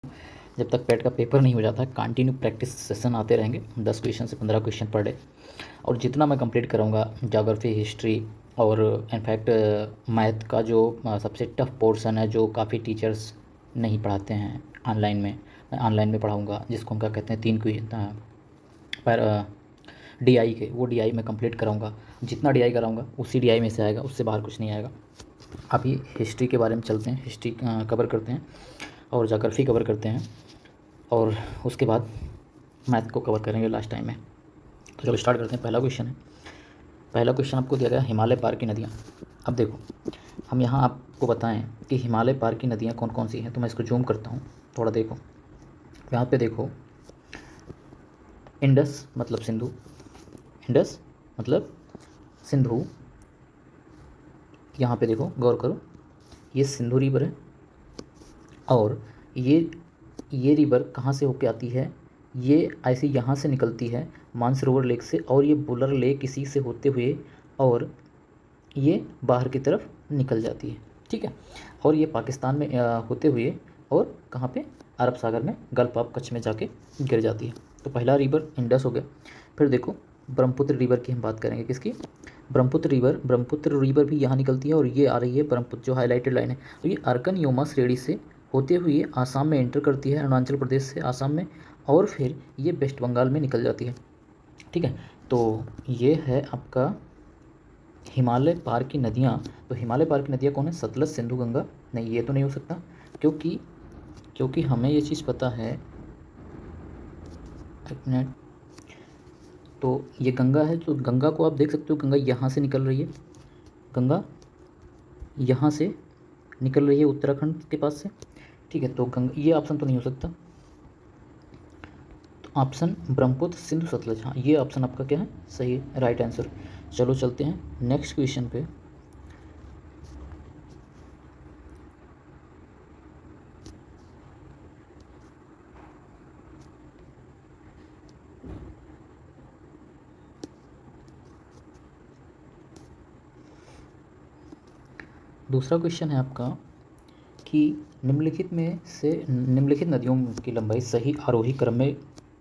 जब तक पेट का पेपर नहीं हो जाता है, कंटिन्यू प्रैक्टिस सेशन आते रहेंगे, 10 क्वेश्चन से 15 क्वेश्चन पर डे। और जितना मैं कंप्लीट कराऊंगा ज्योग्राफी, हिस्ट्री और इनफैक्ट मैथ का जो सबसे टफ पोर्शन है, जो काफ़ी टीचर्स नहीं पढ़ाते हैं ऑनलाइन में, मैं ऑनलाइन में पढ़ाऊँगा, जिसको हम क्या कहते हैं 3 पर DI के, वो DI मैं कंप्लीट कराऊंगा। जितना DI कराऊंगा उसी DI में से आएगा, उससे बाहर कुछ नहीं आएगा। अभी हिस्ट्री के बारे में चलते हैं, हिस्ट्री कवर करते हैं और ज्योग्राफी कवर करते हैं, और उसके बाद मैथ को कवर करेंगे लास्ट टाइम में। तो चलो स्टार्ट करते हैं। पहला क्वेश्चन है, पहला क्वेश्चन आपको दिया गया हिमालय पार की नदियाँ। अब देखो, हम यहाँ आपको बताएं कि हिमालय पार की नदियाँ कौन कौन सी हैं, तो मैं इसको जूम करता हूँ थोड़ा। देखो यहाँ पे देखो, इंडस मतलब सिंधु, इंडस मतलब सिंधु। यहाँ पे देखो, गौर करो, ये सिंधु रिवर है, और ये रिवर कहाँ से होके आती है, ये ऐसे यहाँ से निकलती है मानसरोवर लेक से, और ये बुलर लेक इसी से होते हुए और ये बाहर की तरफ निकल जाती है, ठीक है। और ये पाकिस्तान में होते हुए और कहाँ पे, अरब सागर में, गल्फ ऑफ कच्छ में जाके गिर जाती है। तो पहला रिवर इंडस हो गया। फिर देखो ब्रह्मपुत्र रिवर की हम बात करेंगे, किसकी, ब्रह्मपुत्र रिवर भी यहाँ निकलती है, और ये आ रही है ब्रह्मपुत्र, जो हाईलाइटेड लाइन है। तो ये अर्कन योमा श्रेणी से होते हुए आसाम में एंटर करती है, अरुणाचल प्रदेश से आसाम में, और फिर ये वेस्ट बंगाल में निकल जाती है, ठीक है। तो ये है आपका हिमालय पार की नदियाँ। तो हिमालय पार की नदियाँ कौन है, सतलज, सिंधु, गंगा। नहीं, ये तो नहीं हो सकता, क्योंकि क्योंकि हमें ये चीज़ पता है, एक मिनट, तो ये गंगा है, तो गंगा को आप देख सकते हो, गंगा यहाँ से निकल रही है, गंगा यहाँ से निकल रही है उत्तराखंड के पास से, ठीक है। तो गंगा, ये ऑप्शन तो नहीं हो सकता। तो ऑप्शन ब्रह्मपुत्र, सिंधु, सतलज, हाँ ये ऑप्शन आपका क्या है, सही है, राइट आंसर। चलो चलते हैं नेक्स्ट क्वेश्चन पे। दूसरा क्वेश्चन है आपका कि निम्नलिखित नदियों की लंबाई सही आरोही क्रम में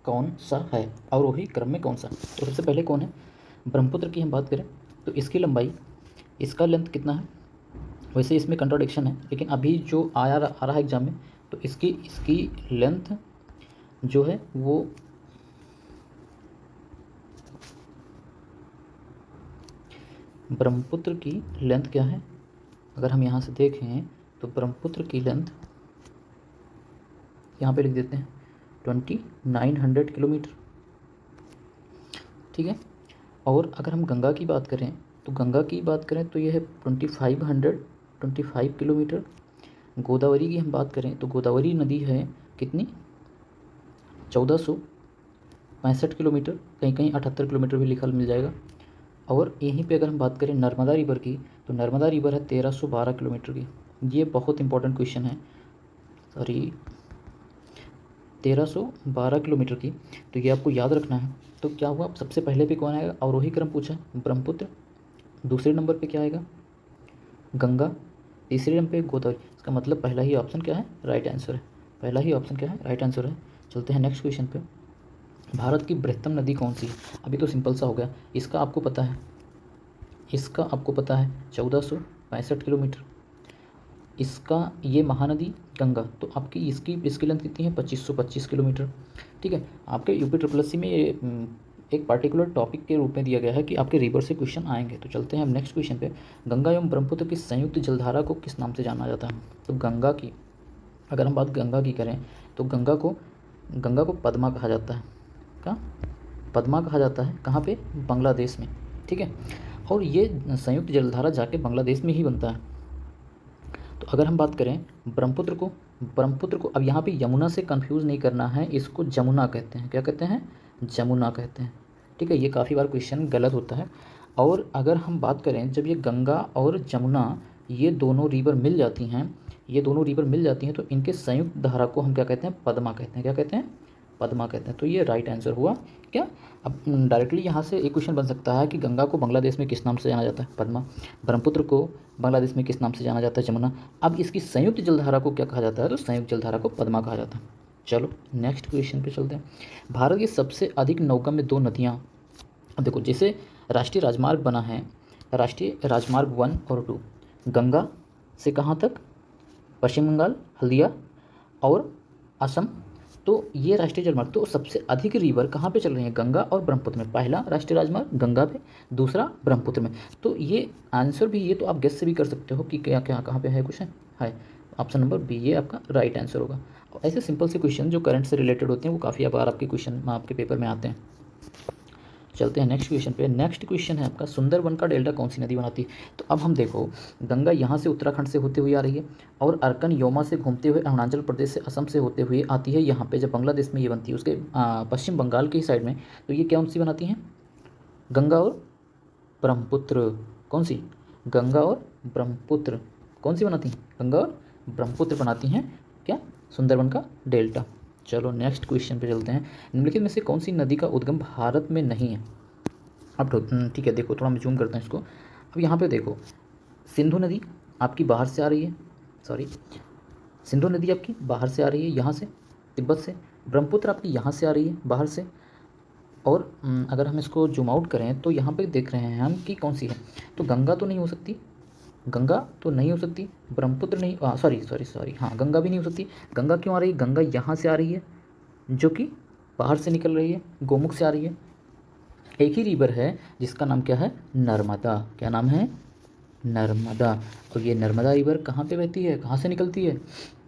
कौन सा है, आरोही क्रम में कौन सा। तो सबसे पहले कौन है, ब्रह्मपुत्र की हम बात करें तो इसकी लंबाई, इसका लेंथ कितना है, वैसे इसमें कंट्राडिक्शन है, लेकिन अभी जो आ रहा है एग्जाम में, तो इसकी इसकी लेंथ जो है वो ब्रह्मपुत्र की लेंथ क्या है, अगर हम यहाँ से देखें तो ब्रह्मपुत्र की लेंथ यहाँ पे लिख देते हैं 2900 किलोमीटर, ठीक है। और अगर हम गंगा की बात करें तो यह है 25 किलोमीटर। गोदावरी की हम बात करें तो गोदावरी नदी है कितनी, 1465 किलोमीटर, कहीं कहीं 78 किलोमीटर भी लिखा मिल जाएगा। और यहीं पे अगर हम बात करें नर्मदा रिवर की, तो नर्मदा रिवर है 1312 किलोमीटर की। ये बहुत इंपॉर्टेंट क्वेश्चन है, सॉरी, 1312 किलोमीटर की, तो ये आपको याद रखना है। तो क्या हुआ, सबसे पहले पे कौन आएगा, अवरोही क्रम पूछा है ब्रह्मपुत्र, दूसरे नंबर पे क्या आएगा, गंगा, तीसरे नंबर पे गोदावरी। इसका मतलब पहला ही ऑप्शन क्या है, राइट आंसर है, पहला ही ऑप्शन क्या है, राइट आंसर है। चलते हैं नेक्स्ट क्वेश्चन पे। भारत की बृहत्तम नदी कौन सी है, अभी तो सिंपल सा हो गया, इसका आपको पता है, 1465 किलोमीटर। इसका ये महानदी गंगा, तो आपकी इसकी लेंथ कितनी है, 2525 किलोमीटर, ठीक है। आपके यूपी ट्रिपल एस सी में ये एक पार्टिकुलर टॉपिक के रूप में दिया गया है कि आपके रिवर से क्वेश्चन आएंगे। तो चलते हैं हम नेक्स्ट क्वेश्चन पे। गंगा एवं ब्रह्मपुत्र की संयुक्त जलधारा को किस नाम से जाना जाता है। तो गंगा की, अगर हम बात गंगा की करें तो गंगा को पद्मा कहा जाता है, क्या, पद्मा कहा जाता है, कहाँ पे, बांग्लादेश में, ठीक है। और ये संयुक्त जलधारा जाके बांग्लादेश में ही बनता है। तो अगर हम बात करें ब्रह्मपुत्र को अब यहाँ पे यमुना से कंफ्यूज नहीं करना है, इसको जमुना कहते हैं, क्या कहते हैं, जमुना कहते हैं, ठीक है। ये काफ़ी बार क्वेश्चन गलत होता है। और अगर हम बात करें, जब ये गंगा और जमुना ये दोनों रिवर मिल जाती हैं, तो इनके संयुक्त धारा को हम क्या कहते हैं, पद्मा कहते हैं, क्या कहते हैं, पद्मा कहते हैं। तो ये राइट आंसर हुआ क्या। अब डायरेक्टली यहाँ से एक क्वेश्चन बन सकता है कि गंगा को बांग्लादेश में किस नाम से जाना जाता है, पद्मा। ब्रह्मपुत्र को बांग्लादेश में किस नाम से जाना जाता है, जमुना। अब इसकी संयुक्त जलधारा को क्या कहा जाता है, तो संयुक्त जलधारा को पद्मा कहा जाता है। चलो नेक्स्ट क्वेश्चन पे चलते हैं। भारत की सबसे अधिक नौगम्य 2 नदियाँ। अब देखो, जैसे राष्ट्रीय राजमार्ग बना है, राष्ट्रीय राजमार्ग 1 और 2, गंगा से कहाँ तक, पश्चिम बंगाल, हल्दिया और असम। तो ये राष्ट्रीय जलमार्ग, तो सबसे अधिक रिवर कहाँ पे चल रही हैं, गंगा और ब्रह्मपुत्र में। पहला राष्ट्रीय राजमार्ग गंगा पे, दूसरा ब्रह्मपुत्र में। तो ये आंसर भी, ये तो आप गेस से भी कर सकते हो कि क्या क्या कहाँ पे है क्वेश्चन है। ऑप्शन नंबर बी ये आपका राइट आंसर होगा। और ऐसे सिंपल से क्वेश्चन जो करंट से रिलेटेड होते हैं वो काफ़ी बार आपके क्वेश्चन आपके पेपर में आते हैं। चलते हैं नेक्स्ट क्वेश्चन पे। नेक्स्ट क्वेश्चन है आपका, सुंदरबन का डेल्टा कौन सी नदी बनाती है। तो अब हम देखो, गंगा यहाँ से उत्तराखंड से होते हुए आ रही है और अरकन योमा से घूमते हुए अरुणाचल प्रदेश से असम से होते हुए आती है यहाँ पे, जब बांग्लादेश में ये बनती है उसके पश्चिम बंगाल की साइड में। तो ये कौन सी बनाती हैं, गंगा और ब्रह्मपुत्र। कौन सी, गंगा और ब्रह्मपुत्र कौन सी बनाती हैं, गंगा और ब्रह्मपुत्र बनाती हैं क्या, सुंदरबन का डेल्टा। चलो नेक्स्ट क्वेश्चन पे चलते हैं। निम्नलिखित में से कौन सी नदी का उद्गम भारत में नहीं है। अब ठीक है, देखो थोड़ा मैं जूम करता हूँ इसको। अब यहाँ पे देखो, सिंधु नदी आपकी बाहर से आ रही है, सिंधु नदी आपकी बाहर से आ रही है, यहाँ से तिब्बत से। ब्रह्मपुत्र आपकी यहाँ से आ रही है बाहर से। और अगर हम इसको जूम आउट करें तो यहाँ पे देख रहे हैं हम कि कौन सी है। तो गंगा तो नहीं हो सकती, गंगा तो नहीं हो सकती, ब्रह्मपुत्र नहीं, सॉरी हाँ, गंगा भी नहीं हो सकती। गंगा क्यों आ रही है, गंगा यहाँ से आ रही है जो कि बाहर से निकल रही है, गोमुख से आ रही है। एक ही रिवर है जिसका नाम क्या है, नर्मदा। क्या नाम है, नर्मदा। और ये नर्मदा रिवर कहाँ पे बहती है, कहाँ से निकलती है।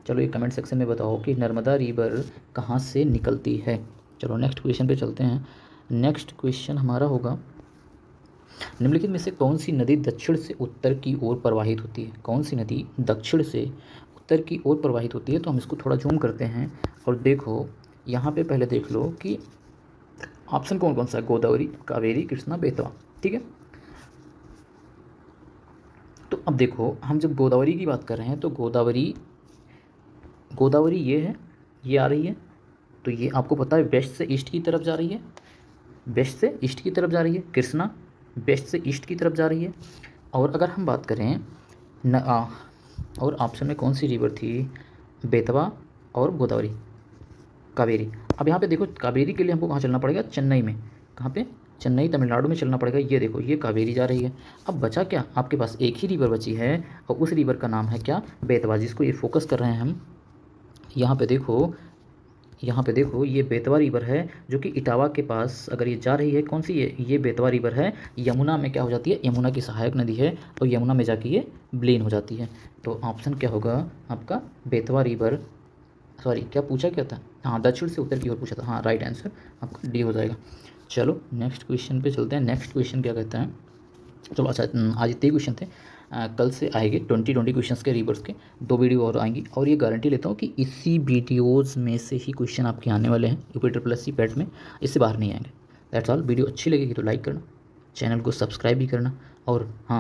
चलो ये कमेंट सेक्शन में बताओ कि नर्मदा रिवर कहाँ से निकलती है। चलो नेक्स्ट क्वेश्चन पे चलते हैं। नेक्स्ट क्वेश्चन हमारा होगा, निम्नलिखित में से कौन सी नदी दक्षिण से उत्तर की ओर प्रवाहित होती है। कौन सी नदी दक्षिण से उत्तर की ओर प्रवाहित होती है। तो हम इसको थोड़ा जूम करते हैं और देखो यहाँ पे पहले देख लो कि ऑप्शन कौन कौन सा है, गोदावरी, कावेरी, कृष्णा, बेतवा। ठीक है, तो अब देखो हम जब गोदावरी की बात कर रहे हैं तो गोदावरी ये है, ये आ रही है। तो ये आपको पता है वेस्ट से ईस्ट की तरफ जा रही है, वेस्ट से ईस्ट की तरफ जा रही है। कृष्णा वेस्ट से ईस्ट की तरफ जा रही है। और अगर हम बात करें और ऑप्शन में कौन सी रिवर थी, बेतवा और गोदावरी, कावेरी। अब यहाँ पे देखो कावेरी के लिए हमको कहाँ चलना पड़ेगा, चेन्नई में। कहाँ पे, चेन्नई तमिलनाडु में चलना पड़ेगा। ये देखो ये कावेरी जा रही है। अब बचा क्या, आपके पास एक ही रिवर बची है और उस रिवर का नाम है क्या, बेतवा, जिसको ये फोकस कर रहे हैं हम। यहाँ पे देखो ये बेतवा रिवर है जो कि इटावा के पास अगर ये जा रही है, कौन सी ये बेतवा रिवर है, यमुना में क्या हो जाती है, यमुना की सहायक नदी है और यमुना में जाके ये विलीन हो जाती है। तो ऑप्शन क्या होगा आपका, बेतवा रिवर। सॉरी क्या पूछा क्या था, हाँ दक्षिण से उत्तर की ओर पूछा था। हाँ राइट आंसर आपका डी हो जाएगा। चलो नेक्स्ट क्वेश्चन पे चलते हैं। नेक्स्ट क्वेश्चन क्या कहता है, चलो अच्छा आज इतने क्वेश्चन थे। कल से आएंगे 20 क्वेश्चंस के रिवर्स के 2 वीडियो और आएंगी। और ये गारंटी लेता हूँ कि इसी वीडियोज़ में से ही क्वेश्चन आपके आने वाले हैं UP++ पैट में, इससे बाहर नहीं आएंगे। That's all. वीडियो अच्छी लगेगी तो लाइक करना, चैनल को सब्सक्राइब भी करना। और हाँ,